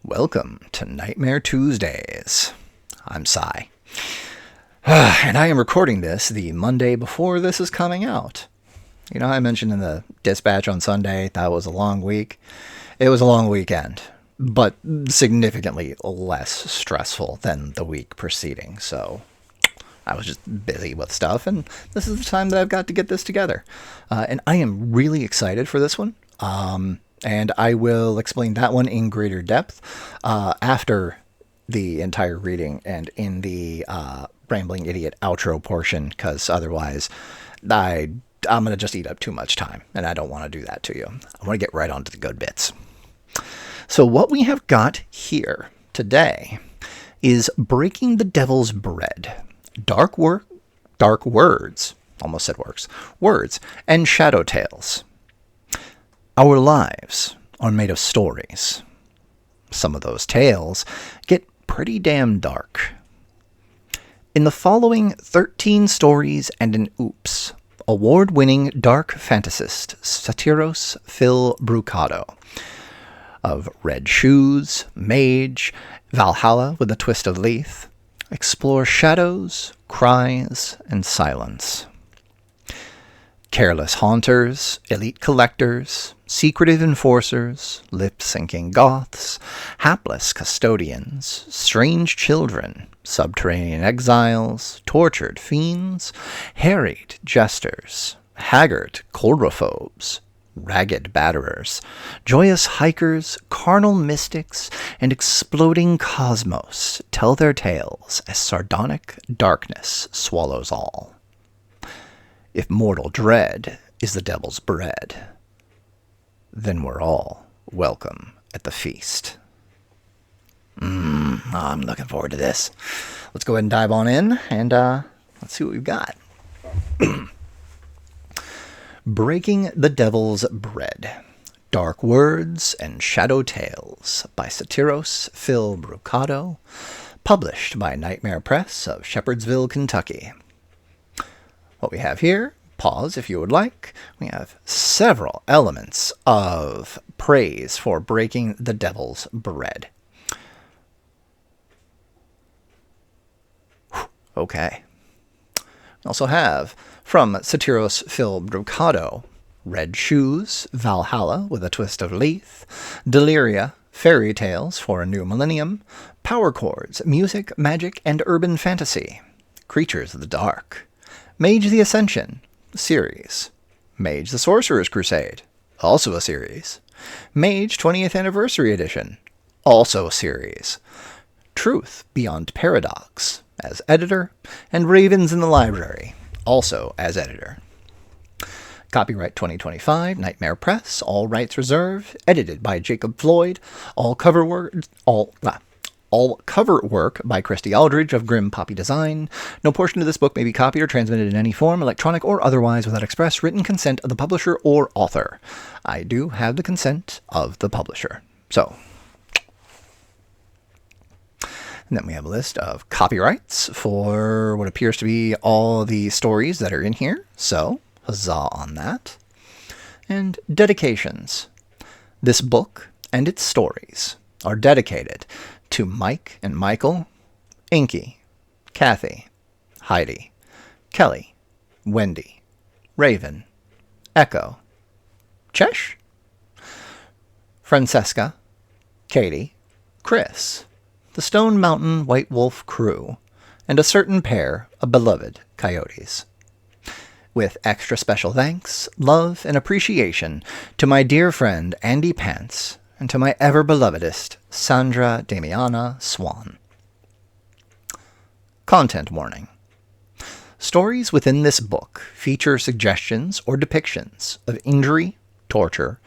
Welcome to Nightmare Tuesdays. I'm Sai. And I am recording this the Monday before this is coming out. You know, I mentioned in the dispatch on Sunday that was a long week. It was a long weekend, but significantly less stressful than the week preceding. So I was just busy with stuff, and this is the time that I've got to get this together. And I am really excited for this one. And I will explain that one in greater depth after the entire reading and in the Rambling Idiot outro portion, because otherwise I'm going to just eat up too much time, and I don't want to do that to you. I want to get right on to the good bits. So what we have got here today is Breaking the Devil's Bread, Dark Words, almost said works, Words, and Shadow Tales. Our lives are made of stories. Some of those tales get pretty damn dark. In the following 13 stories and an oops, award-winning dark fantasist Satyros Phil Brucato of Red Shoes, Mage, Valhalla with a Twist of Lethe explore shadows, cries, and silence. Careless haunters, elite collectors, secretive enforcers, lip-synching goths, hapless custodians, strange children, subterranean exiles, tortured fiends, harried jesters, haggard coulrophobes, ragged batterers, joyous hikers, carnal mystics, and exploding cosmos tell their tales as sardonic darkness swallows all. If mortal dread is the devil's bread, then we're all welcome at the feast. I'm looking forward to this. Let's go ahead and dive on in, and let's see what we've got. Breaking the Devil's Bread, Dark Words and Shadow Tales by Satyros Phil Brucato, published by Nightmare Press of Shepherdsville, Kentucky. What we have here, pause if you would like, we have several elements of praise for breaking the devil's bread. Okay. We also have, from Satyros Phil Brucato, Red Shoes, Valhalla with a Twist of Lethe, Deliria, Fairy Tales for a New Millennium, Power Chords, Music, Magic, and Urban Fantasy, Creatures of the Dark, Mage the Ascension, series, Mage the Sorcerer's Crusade, also a series, Mage 20th Anniversary Edition, also a series, Truth Beyond Paradox, as editor, and Ravens in the Library, also as editor. Copyright 2025, Nightmare Press, all rights reserved, edited by Jacob Floyd, all cover work by Christy Aldridge of Grim Poppy Design. No portion of this book may be copied or transmitted in any form, electronic or otherwise, without express written consent of the publisher or author. I do have the consent of the publisher. So, and then we have a list of copyrights for what appears to be all the stories that are in here. So, huzzah on that. And dedications. This book and its stories are dedicated to Mike and Michael, Inky, Kathy, Heidi, Kelly, Wendy, Raven, Echo, Chesh, Francesca, Katie, Chris, the Stone Mountain White Wolf crew, and a certain pair of beloved coyotes. With extra special thanks, love, and appreciation to my dear friend Andy Pants, and to my ever-belovedest, Sandra Damiana Swan. Content warning. Stories within this book feature suggestions or depictions of injury, torture,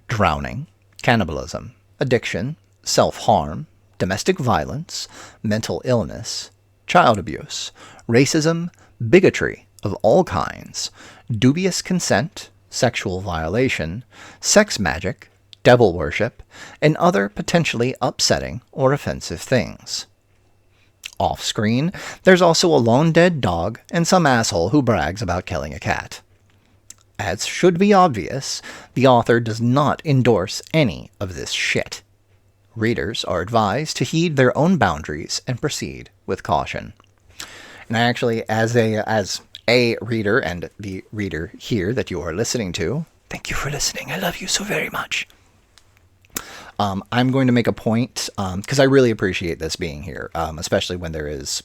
drowning, cannibalism, addiction, self-harm, domestic violence, mental illness, child abuse, racism, bigotry of all kinds, dubious consent, sexual violation, sex magic, devil worship, and other potentially upsetting or offensive things. Off-screen, there's also a lone dead dog and some asshole who brags about killing a cat. As should be obvious, the author does not endorse any of this shit. Readers are advised to heed their own boundaries and proceed with caution. And I actually, as a reader and the reader here that you are listening to, thank you for listening. I love you so very much. I'm going to make a point, because I really appreciate this being here, especially when there is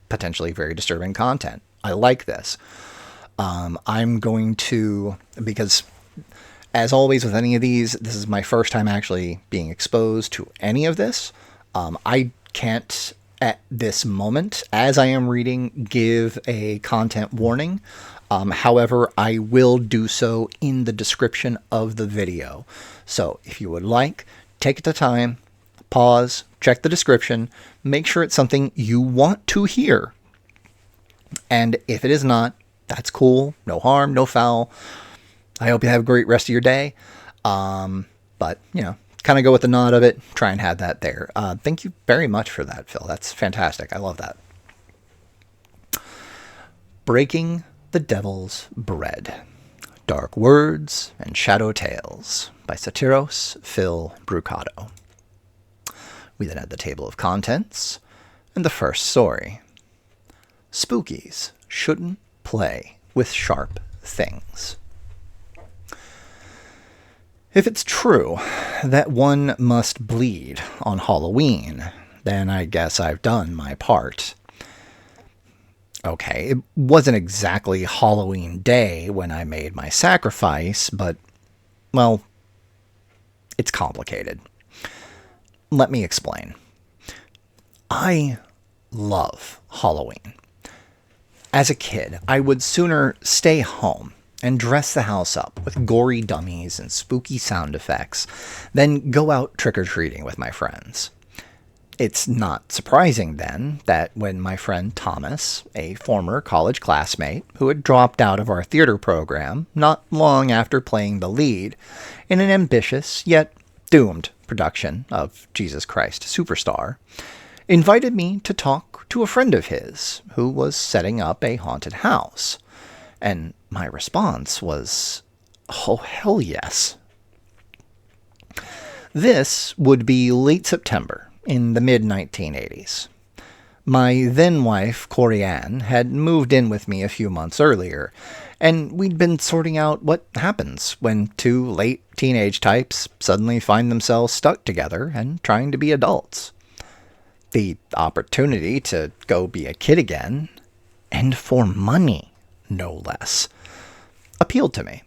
potentially very disturbing content. I like this. I'm going to, because as always with any of these, this is my first time actually being exposed to any of this. I can't, at this moment, as I am reading, give a content warning. However, I will do so in the description of the video. So if you would like, take the time, pause, check the description, make sure it's something you want to hear. And if it is not, that's cool. No harm, no foul. I hope you have a great rest of your day. But, kind of go with the nod of it. Try and have that there. Thank you very much for that, Phil. That's fantastic. I love that. Breaking the Devil's Bread. Dark Words and Shadow Tales by Satyros Phil Brucato. We then had the table of contents and the first story. Spookies shouldn't play with sharp things. If it's true that one must bleed on Halloween, then I guess I've done my part. Okay, it wasn't exactly Halloween Day when I made my sacrifice, but, well, it's complicated. Let me explain. I love Halloween. As a kid, I would sooner stay home and dress the house up with gory dummies and spooky sound effects than go out trick-or-treating with my friends. It's not surprising, then, that when my friend Thomas, a former college classmate who had dropped out of our theater program not long after playing the lead in an ambitious yet doomed production of Jesus Christ Superstar, invited me to talk to a friend of his who was setting up a haunted house. And my response was, oh, hell yes. This would be late September in the mid-1980s. My then-wife, Corianne, had moved in with me a few months earlier, and we'd been sorting out what happens when two late teenage types suddenly find themselves stuck together and trying to be adults. The opportunity to go be a kid again, and for money, no less, appealed to me.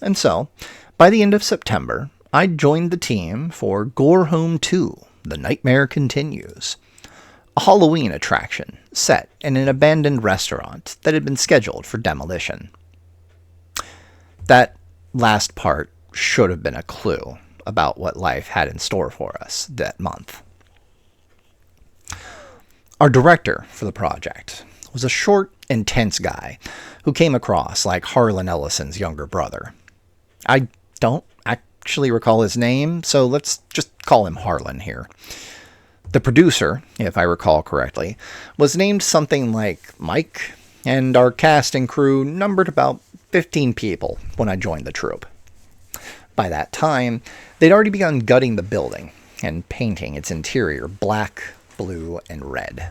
And so, by the end of September, I joined the team for Gore Home 2, The Nightmare Continues, a Halloween attraction set in an abandoned restaurant that had been scheduled for demolition. That last part should have been a clue about what life had in store for us that month. Our director for the project was a short, intense guy who came across like Harlan Ellison's younger brother. I don't actually recall his name, so let's just call him Harlan here. The producer, if I recall correctly, was named something like Mike, and our cast and crew numbered about 15 people when I joined the troupe. By that time, they'd already begun gutting the building and painting its interior black, blue, and red.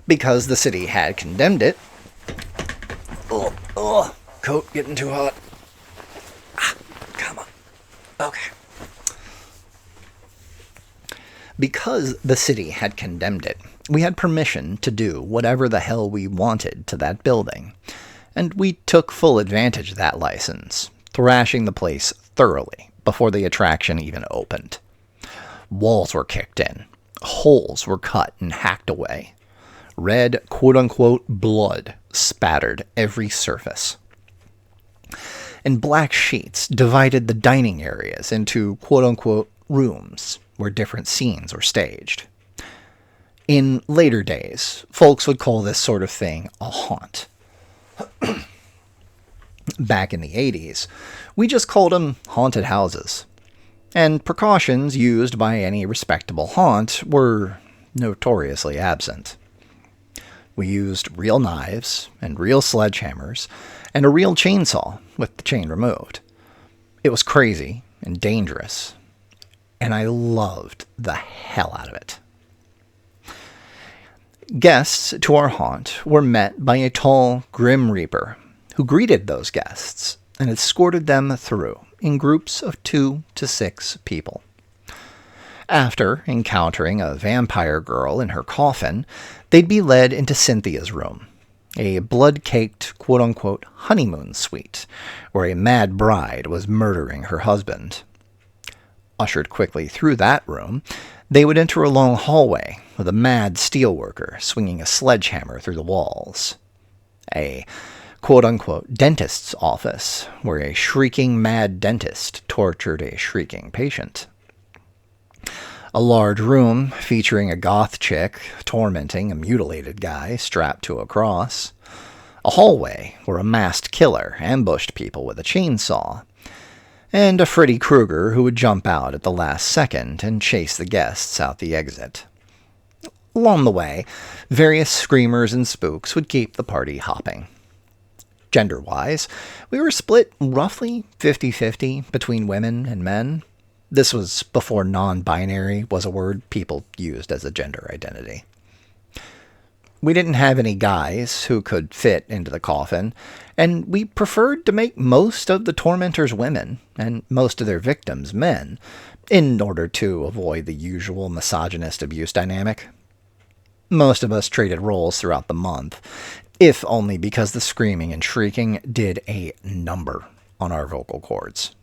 Because the city had condemned it. Coat getting too hot. Come on. Okay. Because the city had condemned it, we had permission to do whatever the hell we wanted to that building, and we took full advantage of that license, thrashing the place thoroughly before the attraction even opened. Walls were kicked in, holes were cut and hacked away. Red, quote-unquote, blood spattered every surface. And black sheets divided the dining areas into, quote-unquote, rooms where different scenes were staged. In later days, folks would call this sort of thing a haunt. Back in the 80s, we just called them haunted houses. And precautions used by any respectable haunt were notoriously absent. We used real knives and real sledgehammers and a real chainsaw with the chain removed. It was crazy and dangerous. and I loved the hell out of it. Guests to our haunt were met by a tall, grim reaper who greeted those guests and escorted them through in groups of 2 to 6 people. After encountering a vampire girl in her coffin, they'd be led into Cynthia's room, a blood-caked, quote-unquote, honeymoon suite, where a mad bride was murdering her husband. Ushered quickly through that room, they would enter a long hallway with a mad steelworker swinging a sledgehammer through the walls. A quote-unquote dentist's office, where a shrieking mad dentist tortured a shrieking patient. A large room featuring a goth chick tormenting a mutilated guy strapped to a cross. A hallway where a masked killer ambushed people with a chainsaw. And a Freddy Krueger who would jump out at the last second and chase the guests out the exit. Along the way, various screamers and spooks would keep the party hopping. Gender-wise, we were split roughly 50-50 between women and men. This was before non-binary was a word people used as a gender identity. We didn't have any guys who could fit into the coffin, and we preferred to make most of the tormentors women, and most of their victims men, in order to avoid the usual misogynist abuse dynamic. Most of us traded roles throughout the month, if only because the screaming and shrieking did a number on our vocal cords.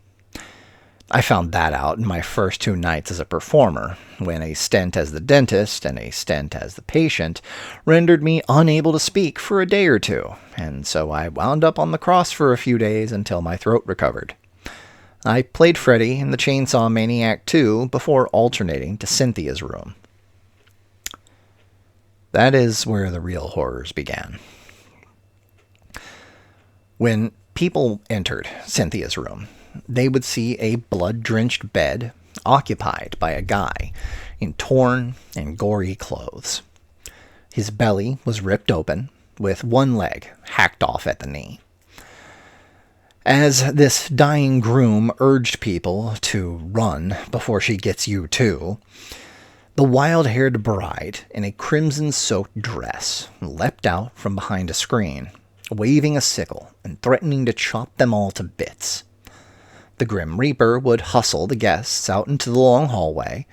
I found that out in my first 2 nights as a performer, when a stint as the dentist and a stint as the patient rendered me unable to speak for a day or 2, and so I wound up on the cross for a few days until my throat recovered. I played Freddy in the Chainsaw Maniac 2 before alternating to Cynthia's room. That is where the real horrors began. When people entered Cynthia's room, they would see a blood-drenched bed occupied by a guy in torn and gory clothes. His belly was ripped open, with one leg hacked off at the knee. As this dying groom urged people to run before she gets you too, the wild-haired bride in a crimson-soaked dress leapt out from behind a screen, waving a sickle and threatening to chop them all to bits. The Grim Reaper would hustle the guests out into the long hallway,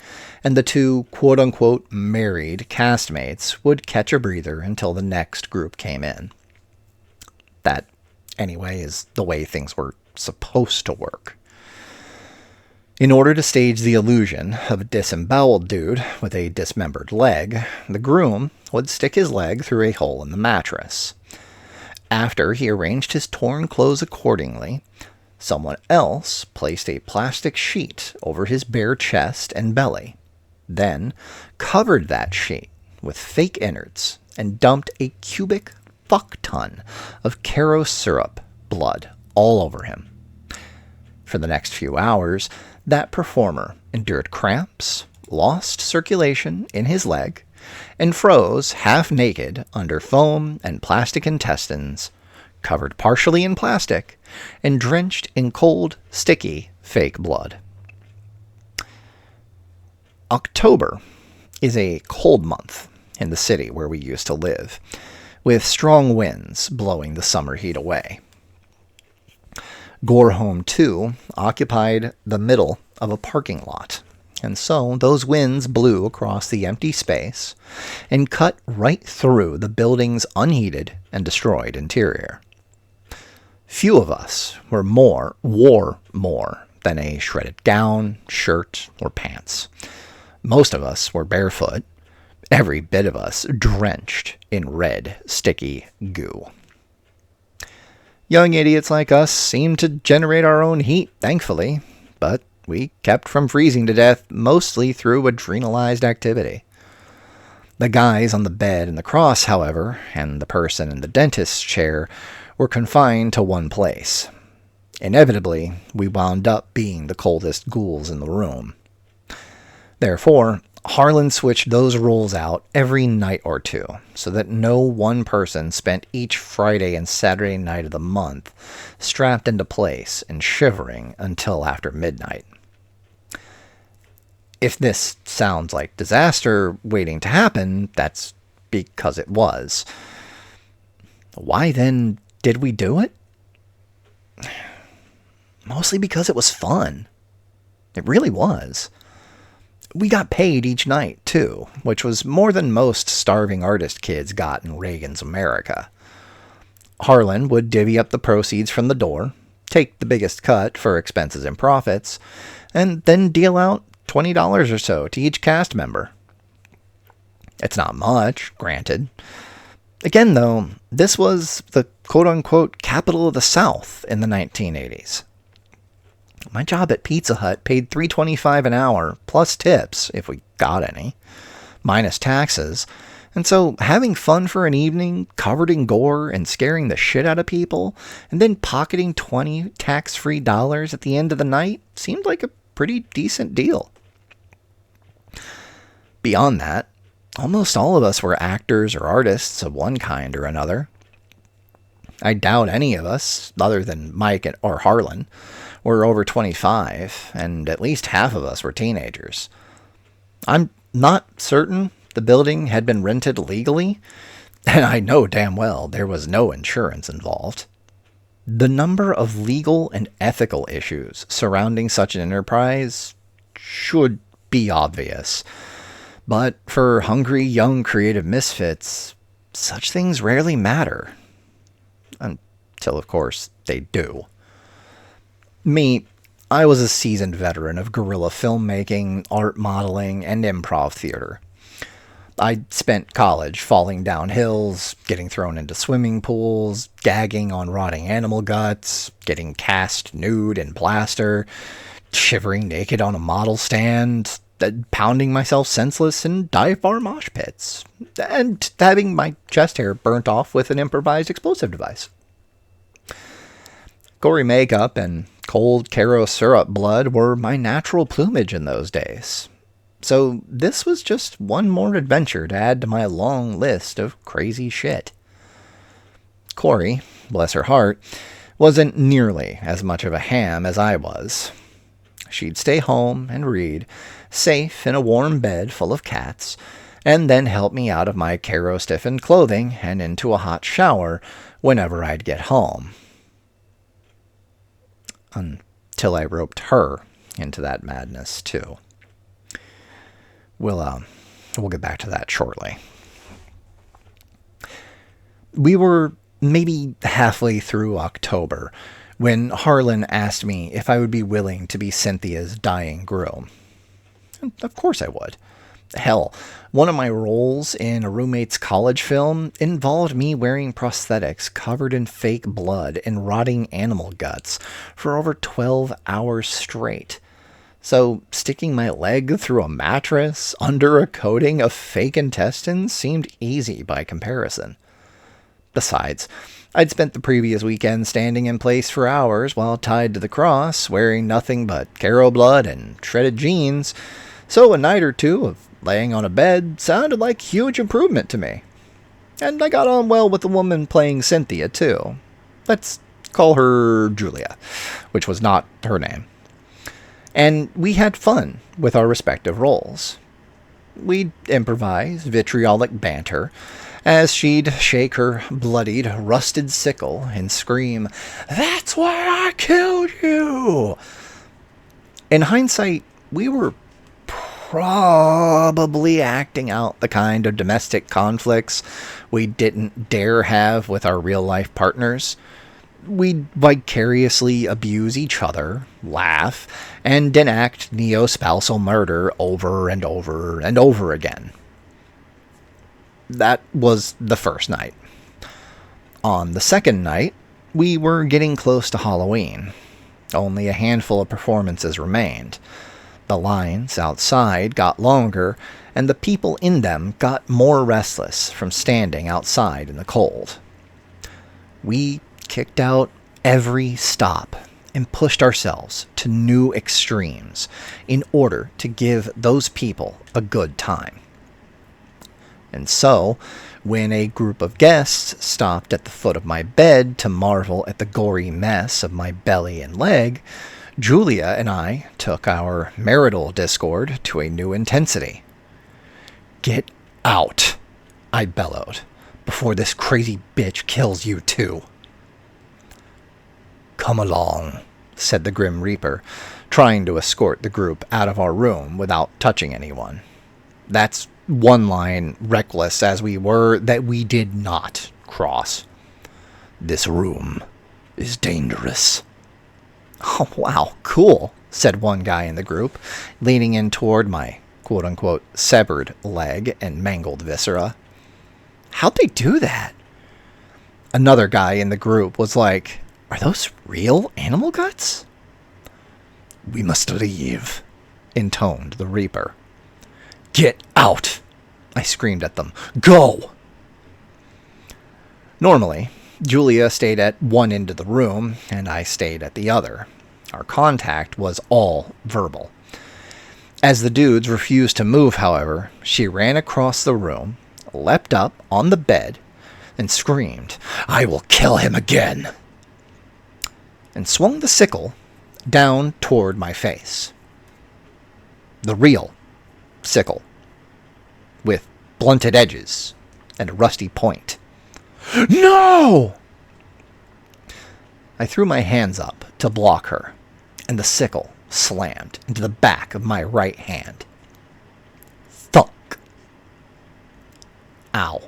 and the 2 quote-unquote married castmates would catch a breather until the next group came in. That, anyway, is the way things were supposed to work. In order to stage the illusion of a disemboweled dude with a dismembered leg, the groom would stick his leg through a hole in the mattress. After he arranged his torn clothes accordingly, someone else placed a plastic sheet over his bare chest and belly, then covered that sheet with fake innards and dumped a cubic fuck-ton of Caro syrup blood all over him. For the next few hours, that performer endured cramps, lost circulation in his leg, and froze half-naked under foam and plastic intestines, covered partially in plastic, and drenched in cold, sticky, fake blood. October is a cold month in the city where we used to live, with strong winds blowing the summer heat away. Gore Home 2 occupied the middle of a parking lot, and so those winds blew across the empty space and cut right through the building's unheated and destroyed interior. Few of us wore more than a shredded gown, shirt, or pants. Most of us were barefoot, every bit of us drenched in red, sticky goo. Young idiots like us seemed to generate our own heat, thankfully, but we kept from freezing to death mostly through adrenalized activity. The guys on the bed in the cross, however, and the person in the dentist's chair were confined to one place. Inevitably, we wound up being the coldest ghouls in the room. Therefore, Harlan switched those roles out every night or 2, so that no one person spent each Friday and Saturday night of the month strapped into place and shivering until after midnight. If this sounds like disaster waiting to happen, that's because it was. Why then did we do it? Mostly because it was fun. It really was. We got paid each night, too, which was more than most starving artist kids got in Reagan's America. Harlan would divvy up the proceeds from the door, take the biggest cut for expenses and profits, and then deal out $20 or so to each cast member. It's not much, granted. Again, though, this was the quote-unquote capital of the South in the 1980s. My job at Pizza Hut paid $3.25 an hour, plus tips, if we got any, minus taxes, and so having fun for an evening, covered in gore and scaring the shit out of people, and then pocketing $20 tax-free dollars at the end of the night seemed like a pretty decent deal. Beyond that, almost all of us were actors or artists of one kind or another. I doubt any of us, other than Mike or Harlan, were over 25, and at least half of us were teenagers. I'm not certain the building had been rented legally, and I know damn well there was no insurance involved. The number of legal and ethical issues surrounding such an enterprise should be obvious. But for hungry young creative misfits, such things rarely matter. Until, of course, they do. Me, I was a seasoned veteran of guerrilla filmmaking, art modeling, and improv theater. I'd spent college falling down hills, getting thrown into swimming pools, gagging on rotting animal guts, getting cast nude in plaster, shivering naked on a model stand, pounding myself senseless in dive bar mosh pits, and having my chest hair burnt off with an improvised explosive device. Gory makeup and cold Caro syrup blood were my natural plumage in those days. So this was just one more adventure to add to my long list of crazy shit. Corey, bless her heart, wasn't nearly as much of a ham as I was. She'd stay home and read, safe in a warm bed full of cats, and then help me out of my Caro-stiffened clothing and into a hot shower whenever I'd get home. Until I roped her into that madness, too. We'll get back to that shortly. We were maybe halfway through October when Harlan asked me if I would be willing to be Cynthia's dying groom. And of course I would. Hell, one of my roles in a roommate's college film involved me wearing prosthetics covered in fake blood and rotting animal guts for over 12 hours straight. So sticking my leg through a mattress under a coating of fake intestines seemed easy by comparison. Besides, I'd spent the previous weekend standing in place for hours while tied to the cross, wearing nothing but Caro blood and shredded jeans, so a night or two of laying on a bed sounded like huge improvement to me. And I got on well with the woman playing Cynthia, too. Let's call her Julia, which was not her name. And we had fun with our respective roles. We'd improvise vitriolic banter as she'd shake her bloodied, rusted sickle and scream, "That's why I killed you!" In hindsight, we were probably acting out the kind of domestic conflicts we didn't dare have with our real-life partners. We'd vicariously abuse each other, laugh, and enact neo-spousal murder over and over and over again. That was the first night. On the second night, we were getting close to Halloween. Only a handful of performances remained. The lines outside got longer, and the people in them got more restless from standing outside in the cold. We kicked out every stop and pushed ourselves to new extremes in order to give those people a good time. And so, when a group of guests stopped at the foot of my bed to marvel at the gory mess of my belly and leg, Julia and I took our marital discord to a new intensity. "Get out," I bellowed, "before this crazy bitch kills you too." "Come along," said the Grim Reaper, trying to escort the group out of our room without touching anyone. That's one line, reckless as we were, that we did not cross. "This room is dangerous." "Oh, wow, cool," said one guy in the group, leaning in toward my quote-unquote severed leg and mangled viscera. "How'd they do that?" Another guy in the group was like, "Are those real animal guts?" "We must leave," intoned the Reaper. "Get out!" I screamed at them. "Go!" Normally, Julia stayed at one end of the room, and I stayed at the other. Our contact was all verbal. As the dudes refused to move, however, she ran across the room, leapt up on the bed, and screamed, "I will kill him again!" and swung the sickle down toward my face. The real sickle, with blunted edges and a rusty point. "No!" I threw my hands up to block her, and the sickle slammed into the back of my right hand. Thunk. Ow.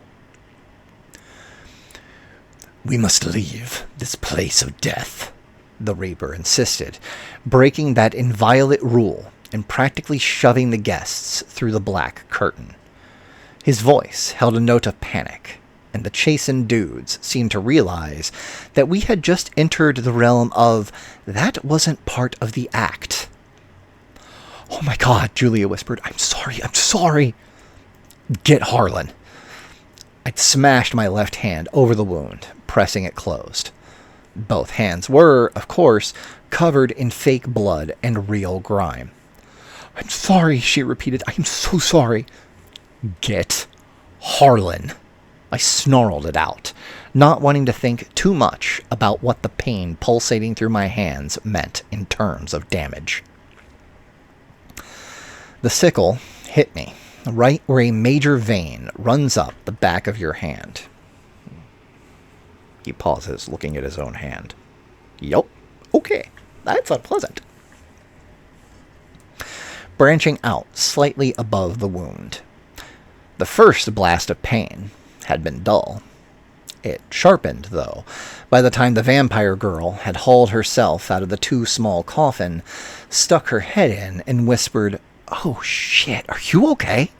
"We must leave this place of death," the Reaper insisted, breaking that inviolate rule and practically shoving the guests through the black curtain. His voice held a note of panic, and the chastened dudes seemed to realize that we had just entered the realm of that wasn't part of the act. "Oh my God," Julia whispered. I'm sorry. "Get Harlan." I'd smashed my left hand over the wound, pressing it closed. Both hands were, of course, covered in fake blood and real grime. "I'm sorry," she repeated. "I'm so sorry." "Get Harlan." I snarled it out, not wanting to think too much about what the pain pulsating through my hands meant in terms of damage. The sickle hit me, right where a major vein runs up the back of your hand. He pauses, looking at his own hand. "Yup, okay, that's unpleasant." Branching out slightly above the wound. The first blast of pain had been dull. It sharpened, though, by the time the vampire girl had hauled herself out of the too small coffin, stuck her head in, and whispered, "Oh shit, are you okay?"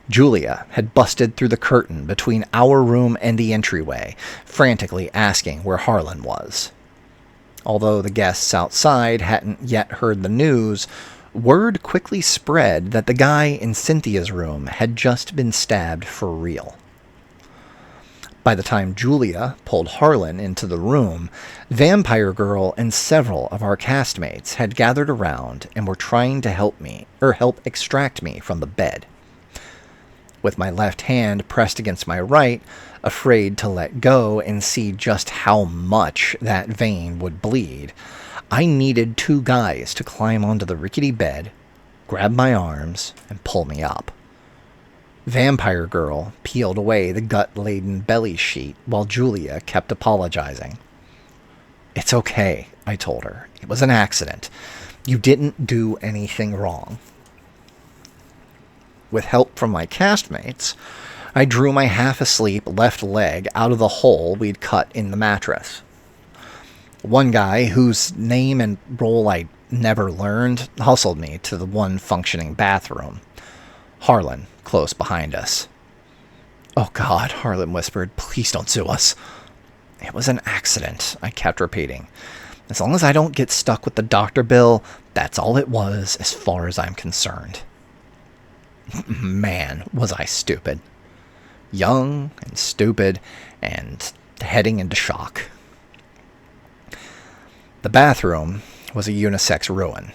Julia had busted through the curtain between our room and the entryway, frantically asking where Harlan was. Although the guests outside hadn't yet heard the news, word quickly spread that the guy in Cynthia's room had just been stabbed for real. By the time Julia pulled Harlan into the room, Vampire Girl and several of our castmates had gathered around and were trying to help extract me from the bed. With my left hand pressed against my right, afraid to let go and see just how much that vein would bleed, I needed two guys to climb onto the rickety bed, grab my arms, and pull me up. Vampire Girl peeled away the gut-laden belly sheet while Julia kept apologizing. "It's okay," I told her. "It was an accident. You didn't do anything wrong." With help from my castmates, I drew my half-asleep left leg out of the hole we'd cut in the mattress. One guy, whose name and role I never learned, hustled me to the one functioning bathroom. Harlan, close behind us. "Oh God," Harlan whispered. "Please don't sue us." "It was an accident," I kept repeating. "As long as I don't get stuck with the doctor bill, that's all it was as far as I'm concerned." Man, was I stupid. Young and stupid and heading into shock. The bathroom was a unisex ruin.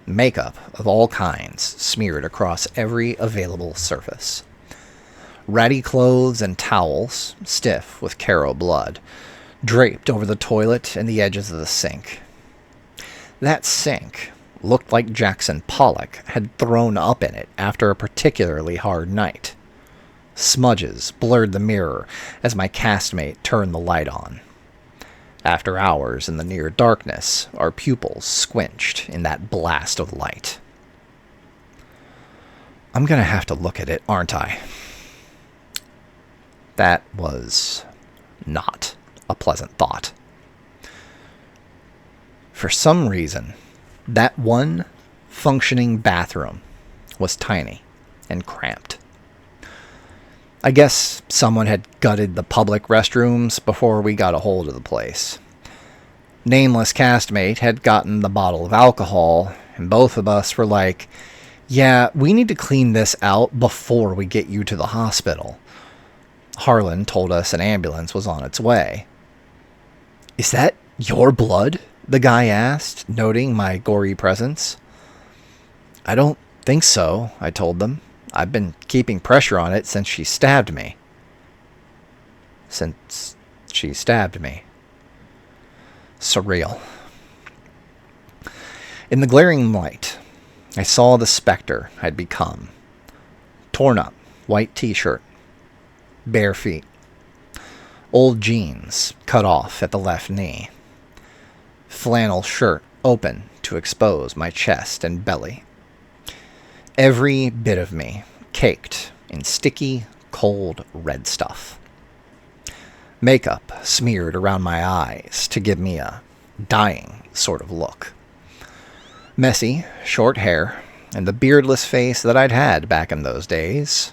Makeup of all kinds smeared across every available surface. Ratty clothes and towels, stiff with Caro blood, draped over the toilet and the edges of the sink. That sink looked like Jackson Pollock had thrown up in it after a particularly hard night. Smudges blurred the mirror as my castmate turned the light on. After hours in the near darkness, our pupils squinched in that blast of light. I'm gonna have to look at it, aren't I? That was not a pleasant thought. For some reason, that one functioning bathroom was tiny and cramped. I guess someone had gutted the public restrooms before we got a hold of the place. Nameless castmate had gotten the bottle of alcohol, and both of us were like, yeah, we need to clean this out before we get you to the hospital. Harlan told us an ambulance was on its way. Is that your blood? The guy asked, noting my gory presence. I don't think so, I told them. I've been keeping pressure on it since she stabbed me. Since she stabbed me. Surreal. In the glaring light, I saw the specter I'd become. Torn up, white t-shirt, bare feet, old jeans cut off at the left knee, flannel shirt open to expose my chest and belly. Every bit of me caked in sticky, cold red stuff. Makeup smeared around my eyes to give me a dying sort of look. Messy, short hair, and the beardless face that I'd had back in those days.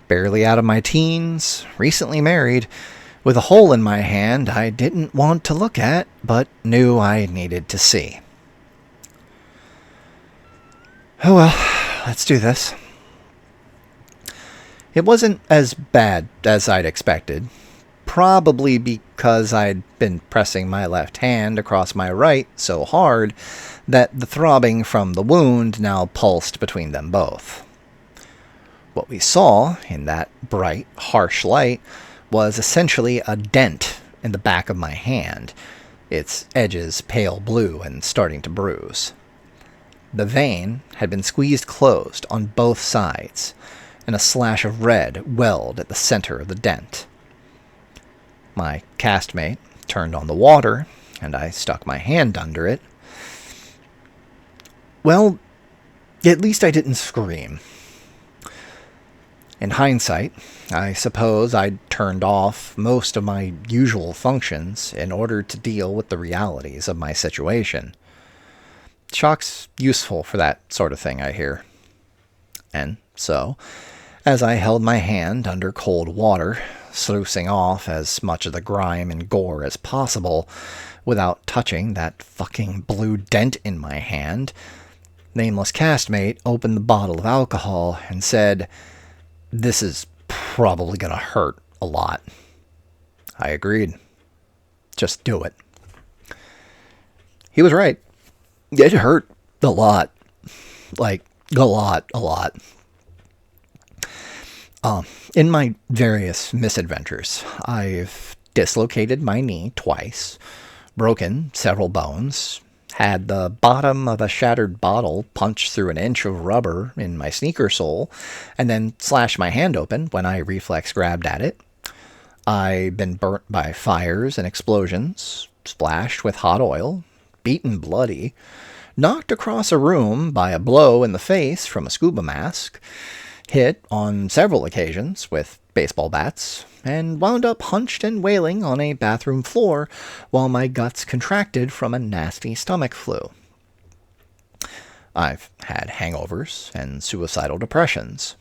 Barely out of my teens, recently married, with a hole in my hand I didn't want to look at, but knew I needed to see. Oh well, let's do this. It wasn't as bad as I'd expected, probably because I'd been pressing my left hand across my right so hard that the throbbing from the wound now pulsed between them both. What we saw in that bright, harsh light was essentially a dent in the back of my hand, its edges pale blue and starting to bruise. The vein had been squeezed closed on both sides, and a slash of red welled at the center of the dent. My castmate turned on the water, and I stuck my hand under it. Well, at least I didn't scream. In hindsight, I suppose I'd turned off most of my usual functions in order to deal with the realities of my situation. Shock's useful for that sort of thing, I hear. And so, as I held my hand under cold water, sluicing off as much of the grime and gore as possible without touching that fucking blue dent in my hand, Nameless castmate opened the bottle of alcohol and said, "This is probably gonna hurt a lot." I agreed. Just do it. He was right. It hurt a lot. Like, a lot. In my various misadventures, I've dislocated my knee twice, broken several bones, had the bottom of a shattered bottle punched through an inch of rubber in my sneaker sole, and then slashed my hand open when I reflex grabbed at it. I've been burnt by fires and explosions, splashed with hot oil, beaten bloody, knocked across a room by a blow in the face from a scuba mask, hit on several occasions with baseball bats, and wound up hunched and wailing on a bathroom floor while my guts contracted from a nasty stomach flu. I've had hangovers and suicidal depressions.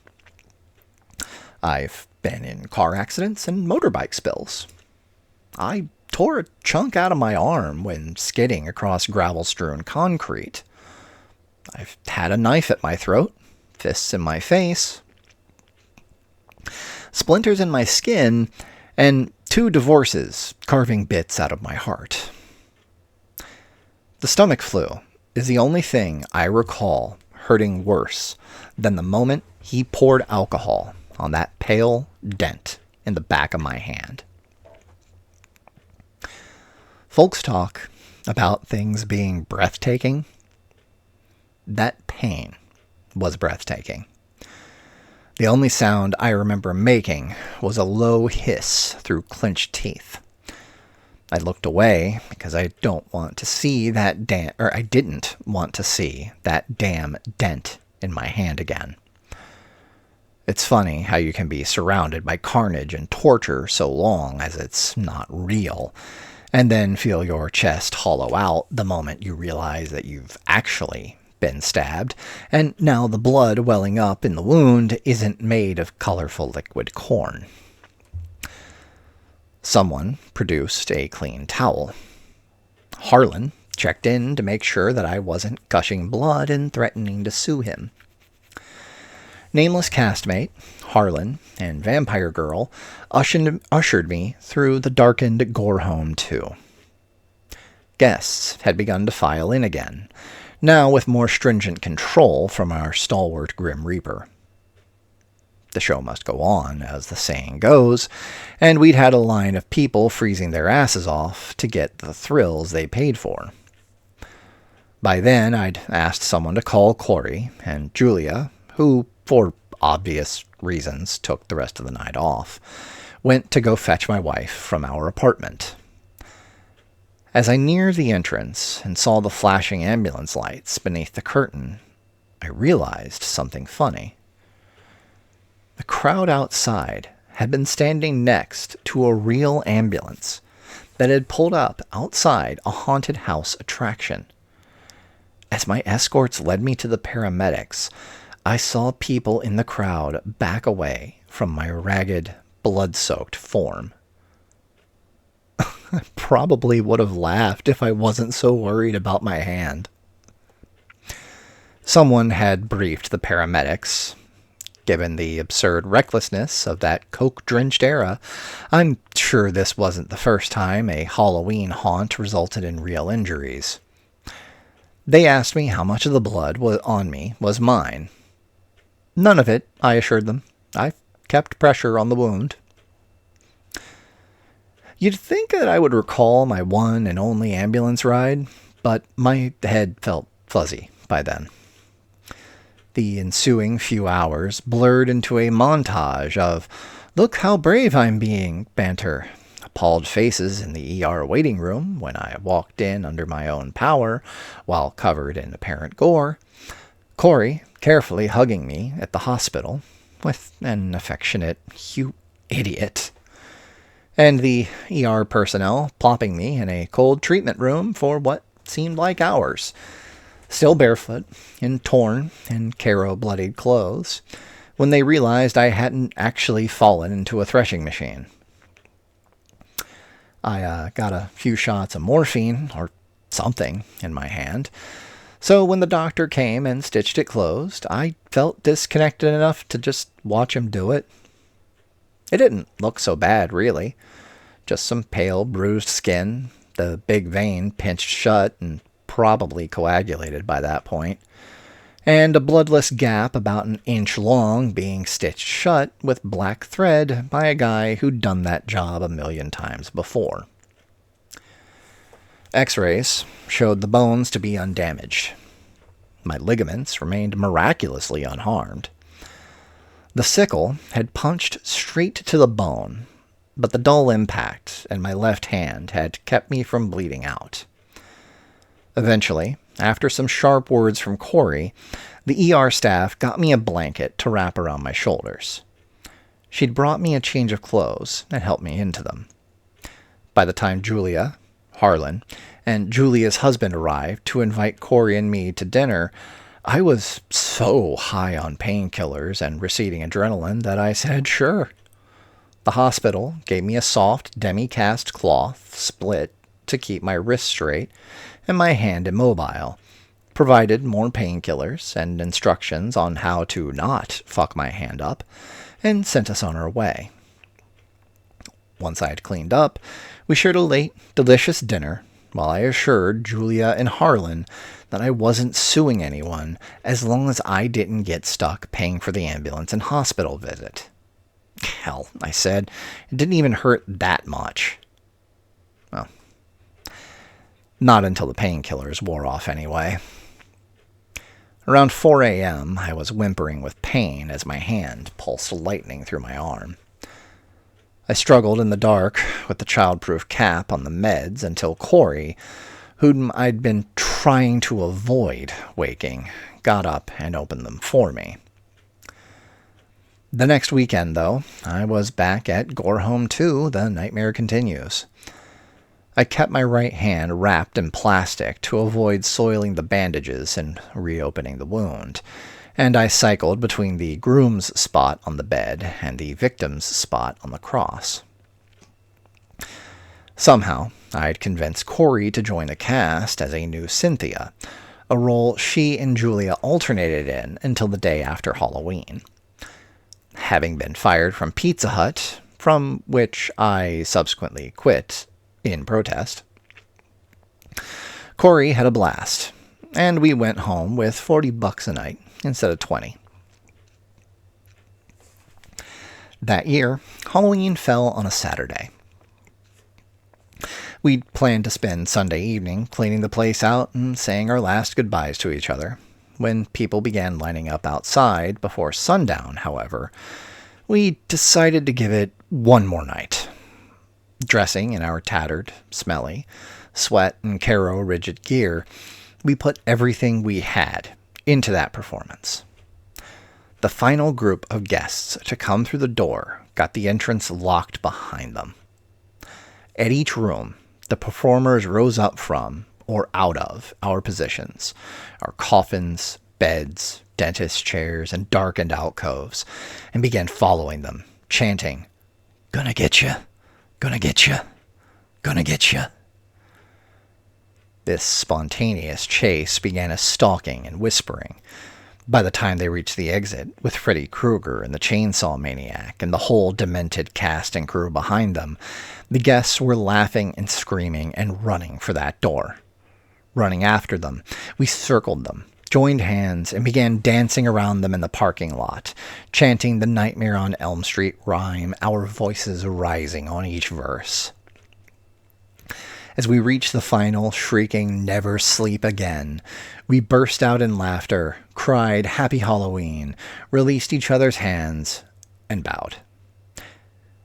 I've been in car accidents and motorbike spills. I tore a chunk out of my arm when skidding across gravel-strewn concrete. I've had a knife at my throat, fists in my face, splinters in my skin, and 2 divorces carving bits out of my heart. The stomach flu is the only thing I recall hurting worse than the moment he poured alcohol on that pale dent in the back of my hand. Folks talk about things being breathtaking? That pain was breathtaking. The only sound I remember making was a low hiss through clenched teeth. I looked away because I didn't want to see that damn dent in my hand again. It's funny how you can be surrounded by carnage and torture so long as it's not real, and then feel your chest hollow out the moment you realize that you've actually been stabbed, and now the blood welling up in the wound isn't made of colorful liquid corn. Someone produced a clean towel. Harlan checked in to make sure that I wasn't gushing blood and threatening to sue him. Nameless castmate, Harlan, and Vampire Girl ushered me through the darkened Gore Home 2. Guests had begun to file in again, now with more stringent control from our stalwart Grim Reaper. The show must go on, as the saying goes, and we'd had a line of people freezing their asses off to get the thrills they paid for. By then, I'd asked someone to call Corey, and Julia, who, for obvious reasons, took the rest of the night off, went to go fetch my wife from our apartment. As I neared the entrance and saw the flashing ambulance lights beneath the curtain, I realized something funny. The crowd outside had been standing next to a real ambulance that had pulled up outside a haunted house attraction. As my escorts led me to the paramedics, I saw people in the crowd back away from my ragged, blood-soaked form. I probably would have laughed if I wasn't so worried about my hand. Someone had briefed the paramedics. Given the absurd recklessness of that coke-drenched era, I'm sure this wasn't the first time a Halloween haunt resulted in real injuries. They asked me how much of the blood on me was mine. None of it, I assured them. I kept pressure on the wound. You'd think that I would recall my one and only ambulance ride, but my head felt fuzzy by then. The ensuing few hours blurred into a montage of, "Look how brave I'm being," banter, appalled faces in the ER waiting room when I walked in under my own power while covered in apparent gore, Corey carefully hugging me at the hospital with an affectionate, "You idiot," and the ER personnel plopping me in a cold treatment room for what seemed like hours, still barefoot, in torn and Caro-bloodied clothes, when they realized I hadn't actually fallen into a threshing machine. I got a few shots of morphine, or something, in my hand, so when the doctor came and stitched it closed, I felt disconnected enough to just watch him do it. It didn't look so bad, really. Just some pale, bruised skin, the big vein pinched shut and probably coagulated by that point, and a bloodless gap about an inch long being stitched shut with black thread by a guy who'd done that job 1,000,000 times before. X-rays showed the bones to be undamaged. My ligaments remained miraculously unharmed. The sickle had punched straight to the bone, but the dull impact and my left hand had kept me from bleeding out. Eventually, after some sharp words from Corey, the ER staff got me a blanket to wrap around my shoulders. She'd brought me a change of clothes and helped me into them. By the time Julia, Harlan, and Julia's husband arrived to invite Corey and me to dinner, I was so high on painkillers and receding adrenaline that I said sure. The hospital gave me a soft demi-cast cloth split to keep my wrist straight and my hand immobile, provided more painkillers and instructions on how to not fuck my hand up, and sent us on our way. Once I had cleaned up, we shared a late, delicious dinner, while I assured Julia and Harlan that I wasn't suing anyone as long as I didn't get stuck paying for the ambulance and hospital visit. Hell, I said, it didn't even hurt that much. Well, Not until the painkillers wore off anyway. Around 4 a.m., I was whimpering with pain as my hand pulsed lightning through my arm. I struggled in the dark with the childproof cap on the meds until Corey, whom I'd been trying to avoid waking, got up and opened them for me. The next weekend, though, I was back at Gorehome 2, The Nightmare Continues. I kept my right hand wrapped in plastic to avoid soiling the bandages and reopening the wound, and I cycled between the groom's spot on the bed and the victim's spot on the cross. Somehow, I'd convinced Corey to join the cast as a new Cynthia, a role she and Julia alternated in until the day after Halloween. Having been fired from Pizza Hut, from which I subsequently quit in protest, Corey had a blast, and we went home with $40 a night instead of 20. That year, Halloween fell on a Saturday. We'd planned to spend Sunday evening cleaning the place out and saying our last goodbyes to each other. When people began lining up outside before sundown, however, we decided to give it one more night. Dressing in our tattered, smelly, sweat and caro rigid gear, we put everything we had into that performance. The final group of guests to come through the door got the entrance locked behind them. At each room, the performers rose up from, or out of, our positions, our coffins, beds, dentist chairs, and darkened alcoves, and began following them, chanting, "Gonna get ya, gonna get ya, gonna get ya." This spontaneous chase began as stalking and whispering. By the time they reached the exit, with Freddy Krueger and the Chainsaw Maniac and the whole demented cast and crew behind them, the guests were laughing and screaming and running for that door. Running after them, we circled them, joined hands, and began dancing around them in the parking lot, chanting the Nightmare on Elm Street rhyme, our voices rising on each verse. As we reached the final, shrieking, "Never sleep again," we burst out in laughter, cried "Happy Halloween," released each other's hands, and bowed.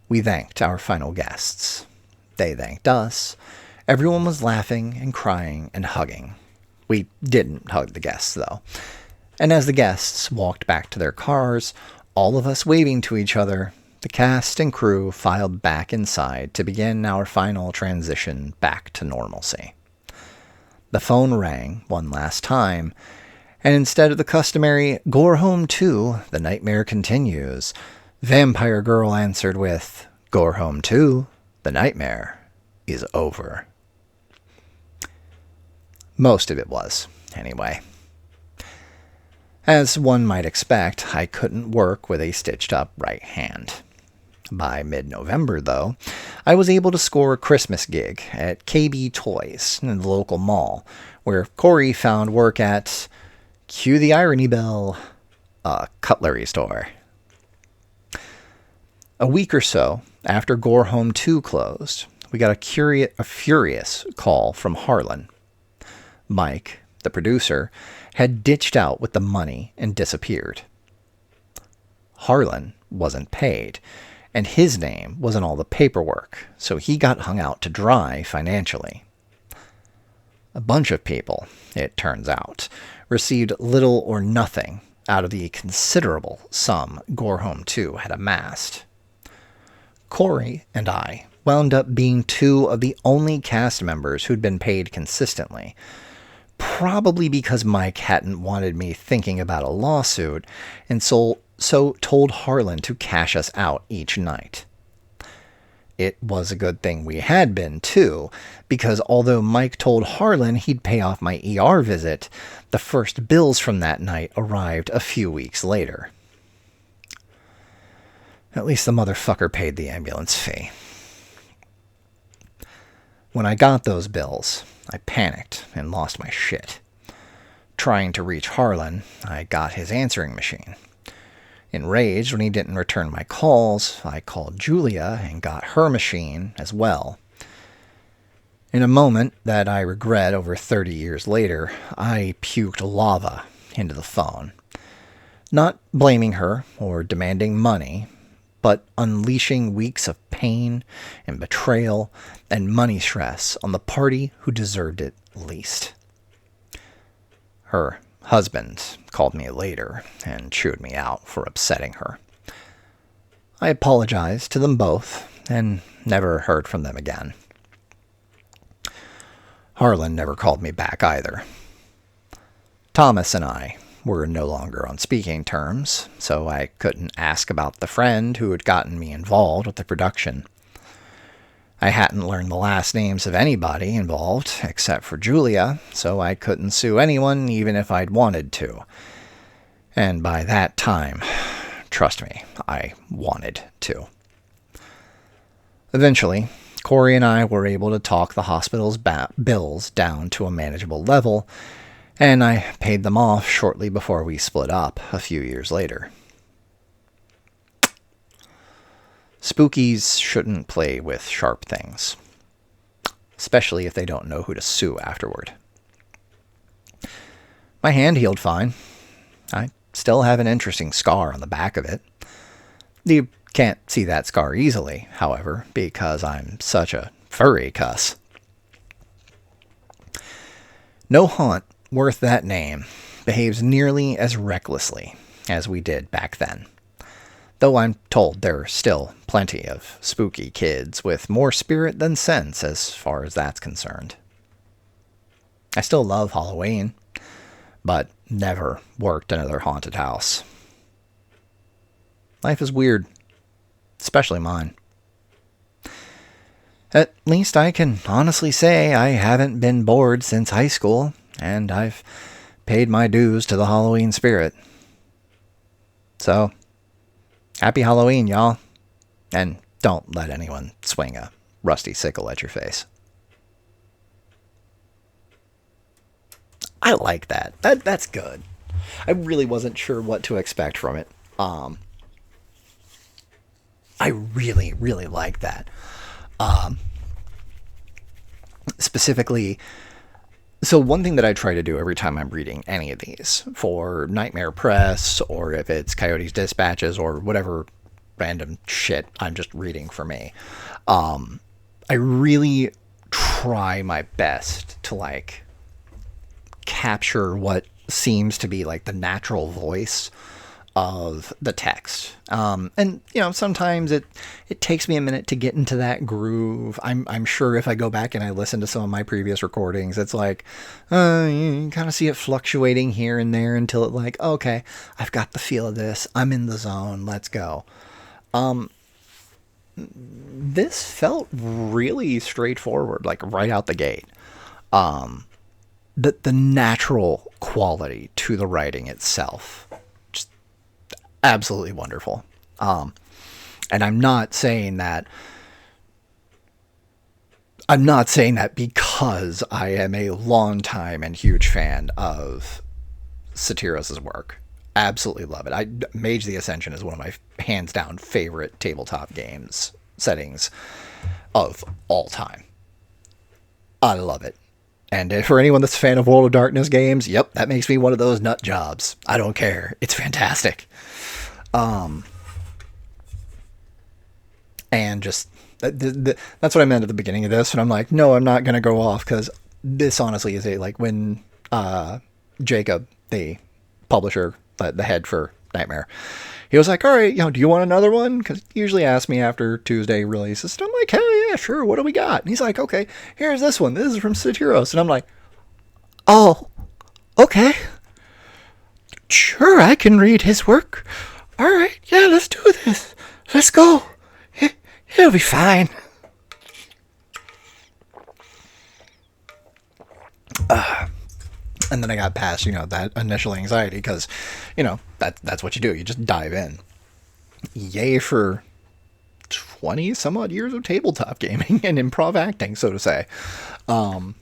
We thanked our final guests. They thanked us. Everyone was laughing and crying and hugging. We didn't hug the guests, though. And as the guests walked back to their cars, all of us waving to each other, the cast and crew filed back inside to begin our final transition back to normalcy. The phone rang one last time, and instead of the customary "Gorehome 2, The Nightmare Continues," Vampire Girl answered with, "Gorehome 2, The Nightmare is over." Most of it was, anyway. As one might expect, I couldn't work with a stitched-up right hand. By mid-November, though, I was able to score a Christmas gig at KB Toys in the local mall, where Corey found work at, cue the irony bell, a cutlery store. A week or so after Gorehome 2 closed, we got a furious call from Harlan. Mike, the producer, had ditched out with the money and disappeared. Harlan wasn't paid, and his name was in all the paperwork, so he got hung out to dry financially. A bunch of people, it turns out, received little or nothing out of the considerable sum Gorehome 2 had amassed. Corey and I wound up being two of the only cast members who'd been paid consistently, probably because Mike hadn't wanted me thinking about a lawsuit, and so told Harlan to cash us out each night. It was a good thing we had been, too, because although Mike told Harlan he'd pay off my ER visit, the first bills from that night arrived a few weeks later. At least the motherfucker paid the ambulance fee. When I got those bills, I panicked and lost my shit. Trying to reach Harlan, I got his answering machine. Enraged when he didn't return my calls, I called Julia and got her machine as well. In a moment that I regret over 30 years later, I puked lava into the phone. Not blaming her or demanding money, but unleashing weeks of pain and betrayal and money stress on the party who deserved it least. Her husband called me later and chewed me out for upsetting her. I apologized to them both and never heard from them again. Harlan never called me back either. Thomas and I were no longer on speaking terms, so I couldn't ask about the friend who had gotten me involved with the production. I hadn't learned the last names of anybody involved except for Julia, so I couldn't sue anyone even if I'd wanted to. And by that time, trust me, I wanted to. Eventually, Corey and I were able to talk the hospital's bills down to a manageable level, and I paid them off shortly before we split up a few years later. Spookies shouldn't play with sharp things, especially if they don't know who to sue afterward. My hand healed fine. I still have an interesting scar on the back of it. You can't see that scar easily, however, because I'm such a furry cuss. No haunt worth that name behaves nearly as recklessly as we did back then, though I'm told there are still plenty of spooky kids with more spirit than sense as far as that's concerned. I still love Halloween, but never worked another haunted house. Life is weird, especially mine. At least I can honestly say I haven't been bored since high school, and I've paid my dues to the Halloween spirit. So, happy Halloween, y'all. And don't let anyone swing a rusty sickle at your face. I like that. That's good. I really wasn't sure what to expect from it. I really, really like that. Specifically, so one thing that I try to do every time I'm reading any of these, for Nightmare Press, or if it's Coyote's Dispatches, or whatever random shit I'm just reading for me, I really try my best to, like, capture what seems to be, like, the natural voice of the text. And, you know, sometimes it takes me a minute to get into that groove. I'm sure if I go back and I listen to some of my previous recordings, it's like, you kind of see it fluctuating here and there until it like, okay, I've got the feel of this. I'm in the zone. Let's go. This felt really straightforward, like right out the gate. The natural quality to the writing itself, just absolutely wonderful. And I'm not saying that because I am a long time and huge fan of Satyros' work. Absolutely love it. Mage the Ascension is one of my hands down favorite tabletop games settings of all time. I love it. And for anyone that's a fan of World of Darkness games, yep, that makes me one of those nut jobs. I don't care. It's fantastic. And just, that's what I meant at the beginning of this. And I'm like, no, I'm not going to go off, because this honestly is when Jacob, the publisher, the head for Nightmare, he was like, all right, do you want another one? Because he usually asks me after Tuesday releases. And I'm like, hell yeah, sure. What do we got? And he's like, okay, here's this one. This is from Satyros. And I'm like, oh, okay. Sure, I can read his work. All right, yeah, let's do this. Let's go. It'll be fine. And then I got past, that initial anxiety, because, that's what you do. You just dive in. Yay for 20 some odd years of tabletop gaming and improv acting, so to say. But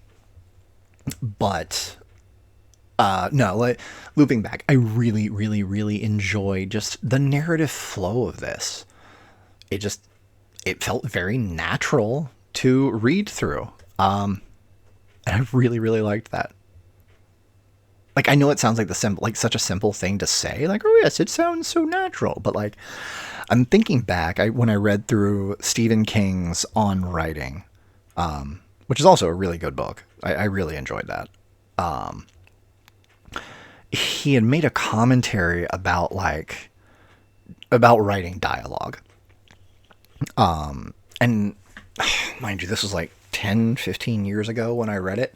no, looping back, I really, really, really enjoy just the narrative flow of this. It felt very natural to read through. And I really, really liked that. Like, I know it sounds like such a simple thing to say. Like, oh yes, it sounds so natural. But like, I'm thinking back, when I read through Stephen King's On Writing, which is also a really good book. I really enjoyed that. He had made a commentary about writing dialogue. And mind you, this was like 10, 15 years ago when I read it.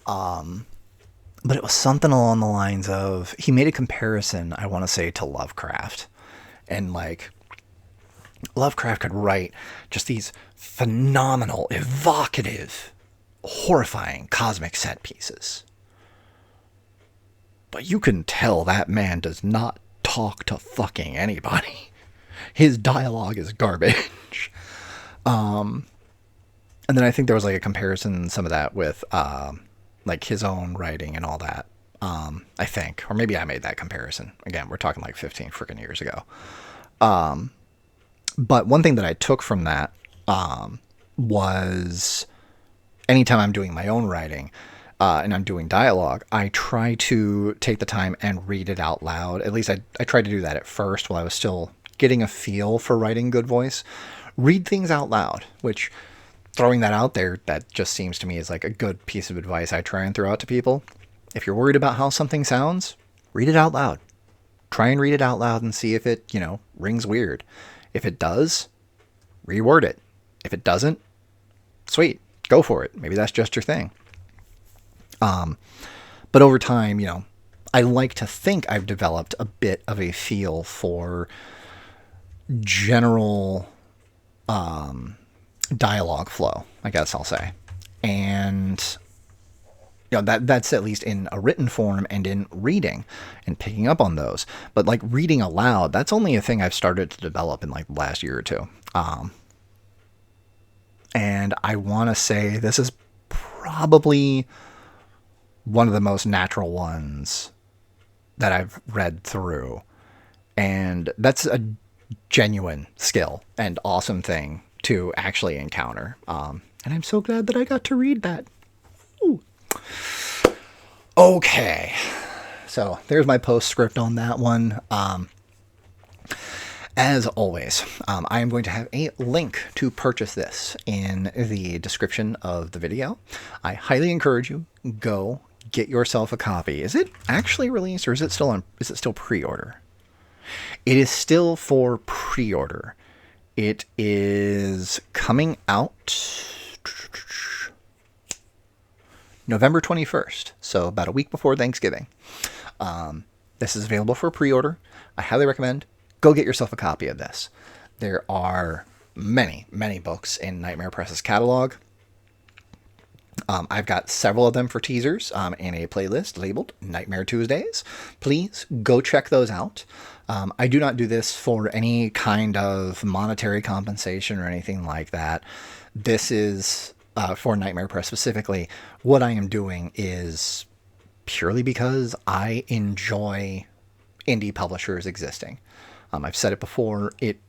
But it was something along the lines of, he made a comparison, I want to say, to Lovecraft. And like, Lovecraft could write just these phenomenal, evocative, horrifying cosmic set pieces. But you can tell that man does not talk to fucking anybody. His dialogue is garbage. And then I think there was like a comparison, some of that with like his own writing and all that. I think, or maybe I made that comparison. Again, we're talking like 15 freaking years ago. But one thing that I took from that was anytime I'm doing my own writing and I'm doing dialogue, I try to take the time and read it out loud. At least I tried to do that at first while I was still getting a feel for writing good voice. Read things out loud, which, throwing that out there, that just seems to me is like a good piece of advice I try and throw out to people. If you're worried about how something sounds, read it out loud. Try and read it out loud and see if it, rings weird. If it does, reword it. If it doesn't, sweet, go for it. Maybe that's just your thing. But over time, I like to think I've developed a bit of a feel for general dialogue flow, I guess I'll say. And that's at least in a written form and in reading and picking up on those. But like reading aloud, that's only a thing I've started to develop in like the last year or two. And I want to say this is probably one of the most natural ones that I've read through. And that's a genuine skill and awesome thing to actually encounter. And I'm so glad that I got to read that. Ooh. Okay. So there's my postscript on that one. As always, I am going to have a link to purchase this in the description of the video. I highly encourage you, go get yourself a copy. Is it actually released, or is it still pre-order? It is still for pre-order. It is coming out November 21st, so about a week before Thanksgiving. This is available for pre-order. I highly recommend go get yourself a copy of this. There are many, many books in Nightmare Press's catalog. I've got several of them for teasers in a playlist labeled Nightmare Tuesdays. Please go check those out. I do not do this for any kind of monetary compensation or anything like that. This is for Nightmare Press specifically. What I am doing is purely because I enjoy indie publishers existing. I've said it before, it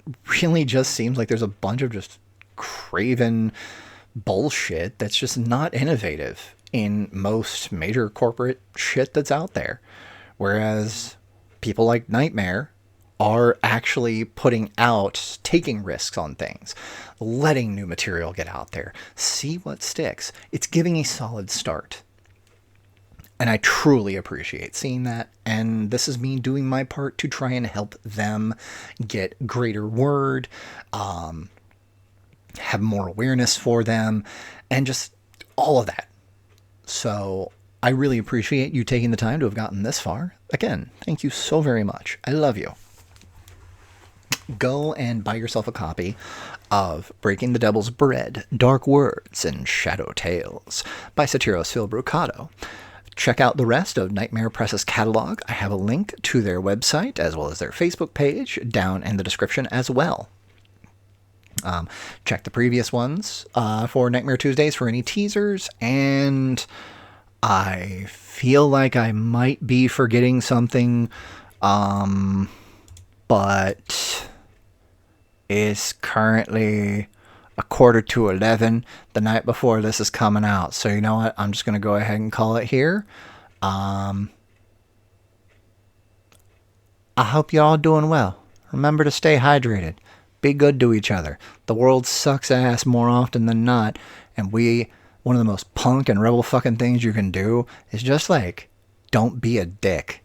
really just seems like there's a bunch of just craven bullshit that's just not innovative in most major corporate shit that's out there. Whereas people like Nightmare are actually taking risks on things, letting new material get out there, see what sticks. It's giving a solid start. And I truly appreciate seeing that. And this is me doing my part to try and help them get greater word, have more awareness for them, and just all of that. So I really appreciate you taking the time to have gotten this far. Again, thank you so very much. I love you. Go and buy yourself a copy of Breaking the Devil's Bread, Dark Words, and Shadow Tales by Satyros Phil Brucato. Check out the rest of Nightmare Press's catalog. I have a link to their website as well as their Facebook page down in the description as well. Check the previous ones for Nightmare Tuesdays for any teasers, and I feel like I might be forgetting something, but it's currently 11:15 the night before this is coming out. So you know what? I'm just going to go ahead and call it here. I hope you're all doing well. Remember to stay hydrated. Be good to each other. The world sucks ass more often than not, and one of the most punk and rebel fucking things you can do is just like, don't be a dick.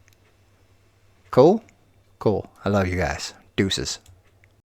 Cool? Cool. I love you guys. Deuces.